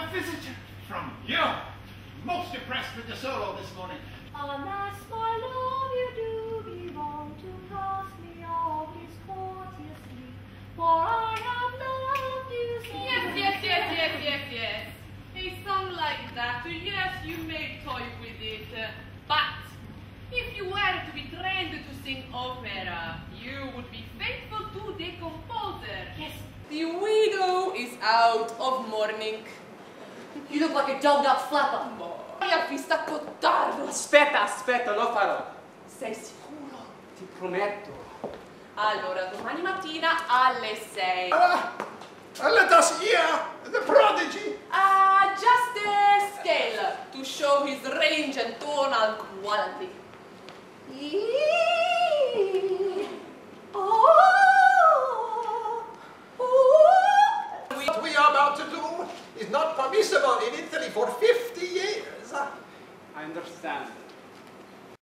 a visitor from Europe. Most impressed with the solo this morning. Alas, my love, you do me wrong to ask me all this courteously, for I have loved you so. Yes. A song like that, yes, you may toy with it, but if you were to be trained to sing opera, you would be faithful to the composer. Yes. The widow is out of mourning. You look like a dogged-up flapper. Mi ha vista Cottardo. Aspetta, lo farò. Sei sicuro? Ti prometto. Allora, domani mattina alle 6. Let us hear the prodigy. Just a scale to show his range and tonal quality. What we are about to do is not permissible in Italy for 50 years. I understand.